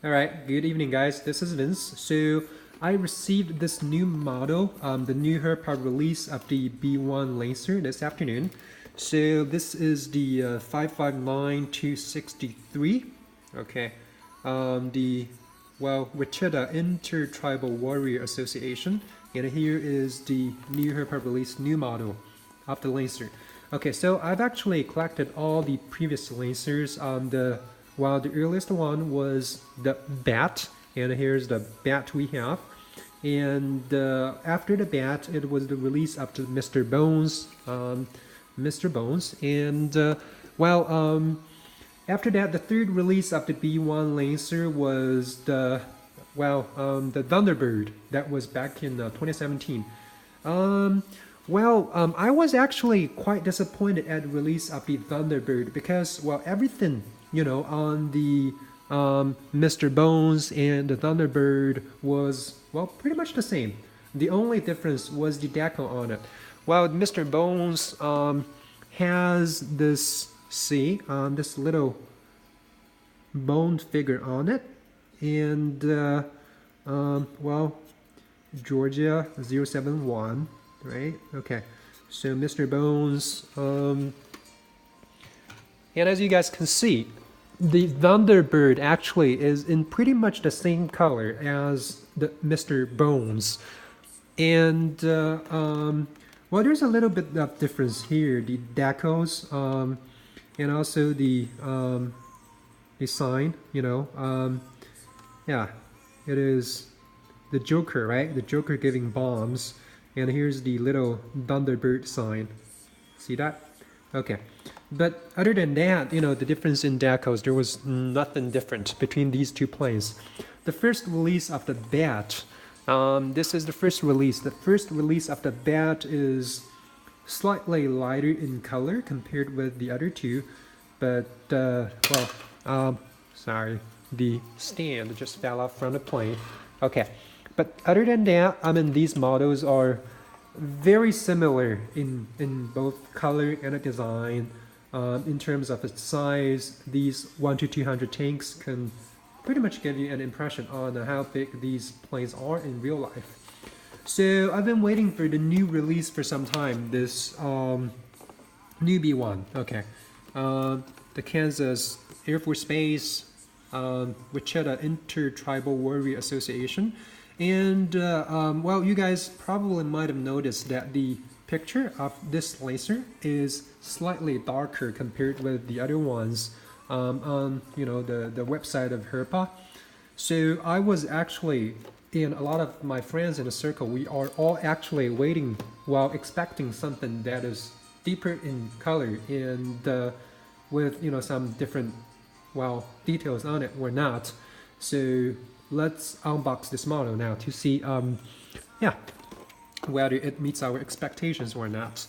All right, good evening, guys. This is Vince. So I received this new model, the new Herpa release of the B-1 laser this afternoon. So this is the 559263. Okay, the Wichita Intertribal Warrior Association, and here is the new Herpa release new model of the laser. Okay, so I've actually collected all the previous lasers on the the earliest one was the bat, and here's the bat we have. And after the bat, it was the release up to Mr.Bones, Mr.Bones, and after that, the third release of the B-1 laser was the Thunderbird. That was back in 2017. I was actually quite disappointed at the release of the Thunderbird because, everything, on the Mr. Bones and the Thunderbird was, pretty much the same. The only difference was the decal on it. Mr. Bones has this, this little bone figure on it, and, Georgia 071. Right? Okay. So Mr. Bones, and as you guys can see, the Thunderbird actually is in pretty much the same color as the Mr. Bones. And, there's a little bit of difference here. The decals, and also the sign, yeah, it is the Joker, right? The Joker giving bombs. And here's the little Thunderbird sign. See that? Okay. But other than that, the difference in decals, there was nothing different between these two planes. The first release of the bat, this is the first release. The first release of the bat is slightly lighter in color compared with the other two. But, sorry, the stand just fell off from the plane. Okay. But other than that, these models are very similar in both color and design. In terms of its size, these 1 to 200 tanks can pretty much give you an impression on how big these planes are in real life. So I've been waiting for the new release for some time, this new B-1. Okay. The Kansas Air Force Base Wichita Intertribal Warrior Association. And, you guys probably might have noticed that the picture of this laser is slightly darker compared with the other ones on, the website of Herpa. So I was actually, and a lot of my friends in the circle, we are all actually waiting while expecting something that is deeper in color and with, some different, details on it or not. So let's unbox this model now to see, whether it meets our expectations or not.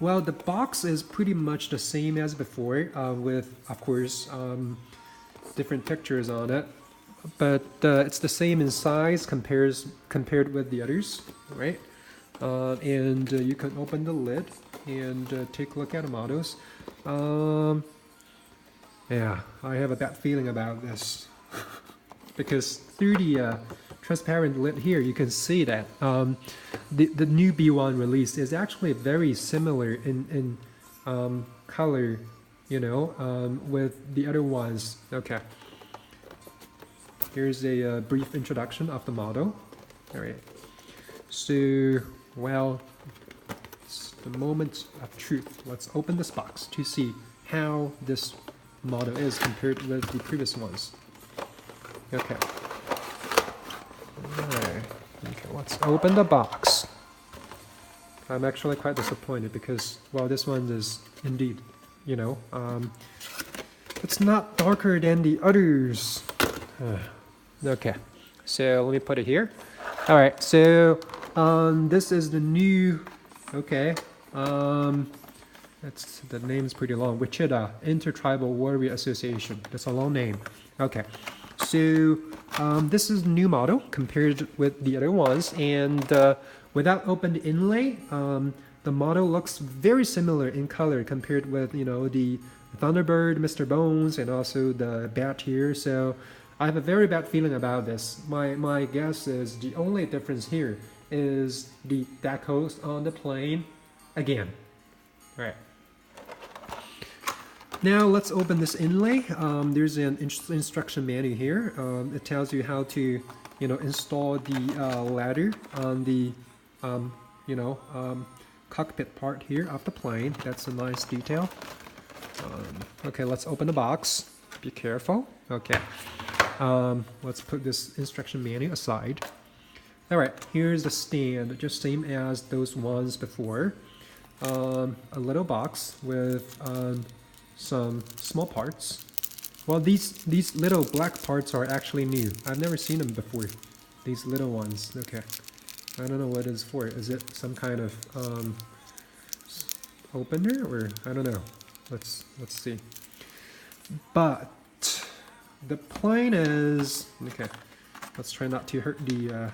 The box is pretty much the same as before, with, of course, different pictures on it. But it's the same in size compared with the others, right? And you can open the lid and take a look at the models. Yeah, I have a bad feeling about this. Because through the transparent lid here, you can see that the new B-1 release is actually very similar in color, with the other ones. Okay. Here's a brief introduction of the model. All right. So, it's the moment of truth. Let's open this box to see how this model is compared with the previous ones. Okay. Alright. Okay, let's open the box. I'm actually quite disappointed because, this one is indeed, it's not darker than the others. Okay. So let me put it here. Alright, so this is the new, okay, the name's pretty long. Wichita Intertribal Warrior Association. That's a long name. Okay. So this is the new model compared with the other ones, and without open inlay, the model looks very similar in color compared with the Thunderbird, Mr. Bones, and also the bat here. So I have a very bad feeling about this. My guess is the only difference here is the decals on the plane again. All right. Now let's open this inlay. There's an instruction manual here. It tells you how to, install the ladder on the, cockpit part here of the plane. That's a nice detail. Okay, let's open the box. Be careful. Okay. Let's put this instruction manual aside. All right, here's the stand, just same as those ones before. A little box with some small parts. Well, these little black parts are actually new. I've never seen them before. These little ones. Okay. I don't know what it's for. Is it some kind of opener, or I don't know. Let's see. But the plane is okay. Let's try not to hurt the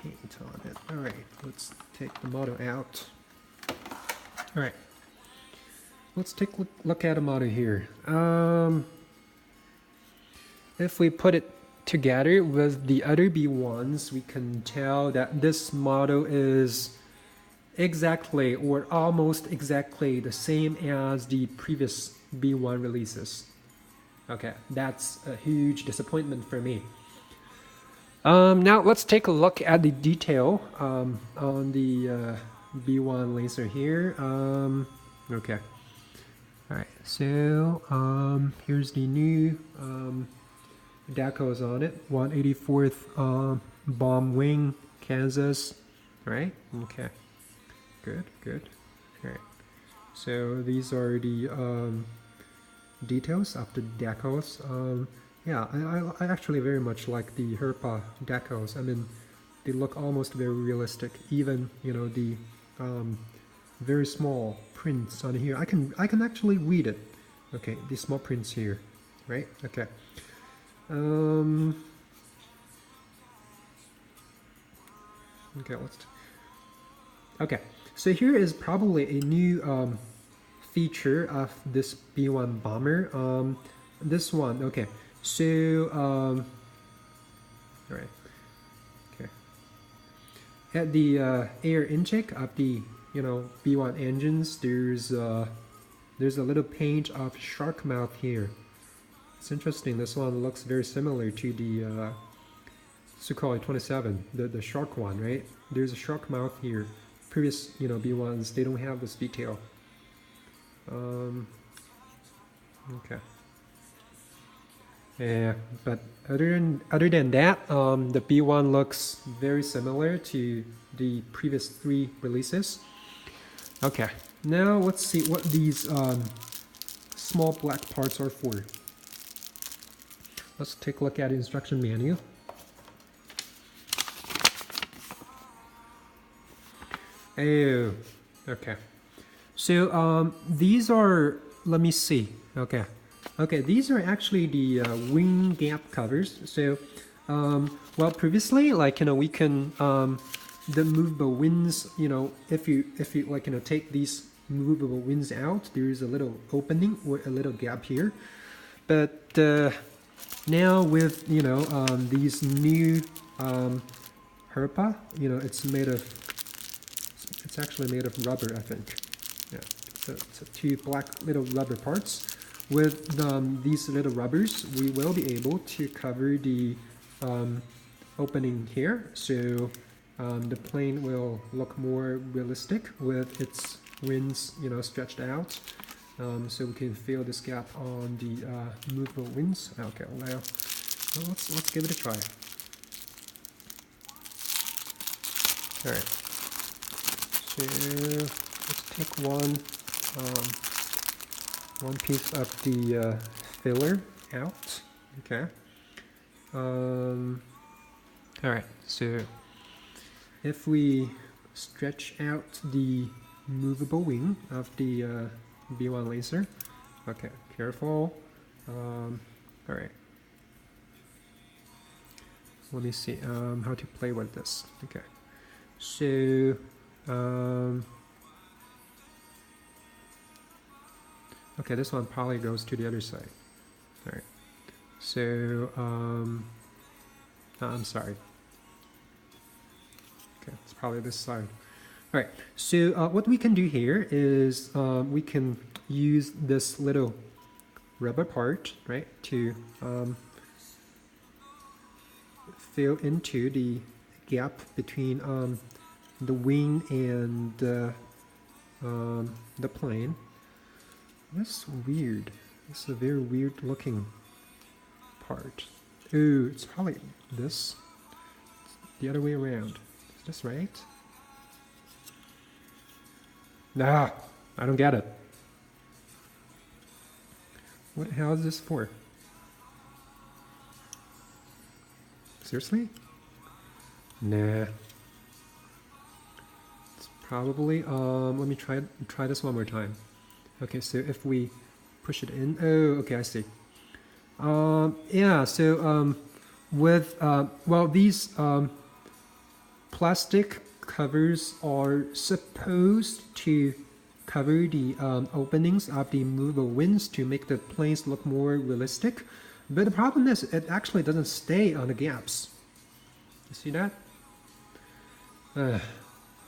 paint on it. All right. Let's take the model out. All right. Let's take a look at a model here. If we put it together with the other B1s, we can tell that this model is exactly or almost exactly the same as the previous B1 releases. Okay, that's a huge disappointment for me. Now let's take a look at the detail on the B1 laser here. Okay. Alright, so here's the new decals on it. 184th bomb wing, Kansas. Right? Okay. Good. Alright. So these are the details of the decals. Yeah, I actually very much like the Herpa decals. I mean, they look almost very realistic. Even, the very small prints on here. I can actually read it. Okay, these small prints here, right? Okay. Okay, okay. So here is probably a new feature of this B-1 bomber. This one. Okay. So all right. Okay. At the air intake of the B-1 engines, there's a little paint of shark mouth here. It's interesting. This one looks very similar to the Sukhoi 27, the shark one, right? There's a shark mouth here. Previous B1s, they don't have this detail. Okay. Yeah, but other than that, the B1 looks very similar to the previous 3 releases. Okay, now let's see what these small black parts are for. Let's take a look at the instruction manual. Oh, okay. So these are, let me see. Okay, these are actually the wing gap covers. So, well, previously, we can the movable wings. If you take these movable wings out, there is a little opening or a little gap here. But now with these new Herpa, it's actually made of rubber, I think. Yeah, so it's 2 black little rubber parts. With these little rubbers, we will be able to cover the opening here, so the plane will look more realistic with its wings, stretched out. So we can fill this gap on the movable wings. Okay, now let's give it a try. All right. So let's take one piece of the filler out. Okay. All right. So if we stretch out the movable wing of the B-1 laser. Okay, careful. All right. Let me see how to play with this. Okay. So okay, this one probably goes to the other side. All right. So, I'm sorry. Okay, it's probably this side. All right, so what we can do here is we can use this little rubber part, right, to fill into the gap between the wing and the plane. That's weird. This is a very weird looking part. Ooh, it's probably this. The other way around. Is this right? Nah, I don't get it. What the hell is this for? Seriously? Nah. It's probably, let me try this one more time. Okay, so if we push it in, oh, okay, I see. Yeah, so with, well, these plastic covers are supposed to cover the openings of the movable wings to make the planes look more realistic. But the problem is it actually doesn't stay on the gaps. You see that?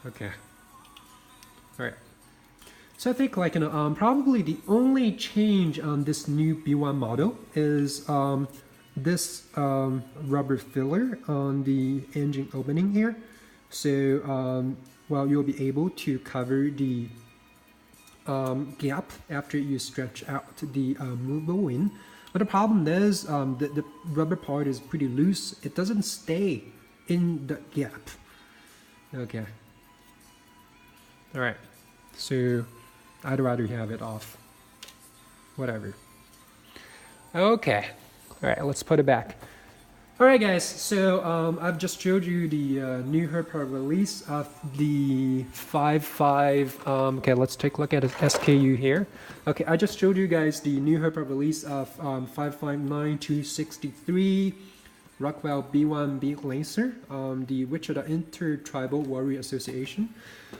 Okay. All right. So I think like, probably the only change on this new B-1 model is this rubber filler on the engine opening here. So, well, you'll be able to cover the gap after you stretch out the movable wing. But the problem is the rubber part is pretty loose. It doesn't stay in the gap. Okay. All right. So I'd rather have it off. Whatever. Okay. All right, let's put it back. All right, guys. So I've just showed you the new Herpa release of the 5.5. Okay, let's take a look at its SKU here. Okay, I just showed you guys the new Herpa release of 5.59263 Rockwell B-1B laser, the Wichita Intertribal Warrior Association.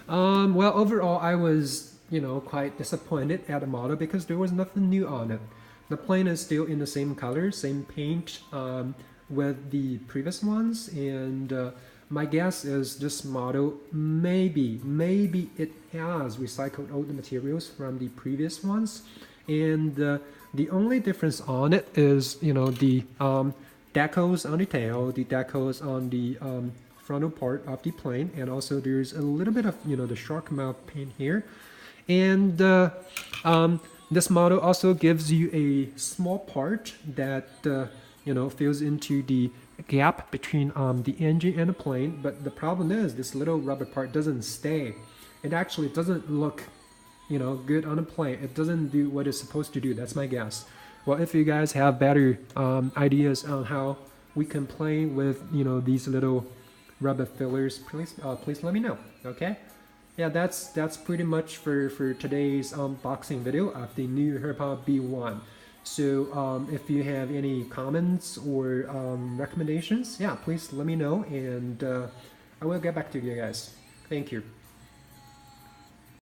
Well, overall, I was, quite disappointed at the model because there was nothing new on it. The plane is still in the same color, same paint with the previous ones, and my guess is this model maybe it has recycled all the materials from the previous ones, and the only difference on it is the decals on the tail, the decals on the frontal part of the plane, and also there's a little bit of the shark mouth paint here, and this model also gives you a small part that fills into the gap between the engine and the plane. But the problem is this little rubber part doesn't stay. It actually doesn't look good on a plane. It doesn't do what it's supposed to do. That's my guess. Well, if you guys have better ideas on how we can play with these little rubber fillers, please let me know. Okay. Yeah, that's pretty much for today's unboxing video of the new Herpa B-1. So if you have any comments or recommendations, yeah, please let me know, and I will get back to you guys. Thank you.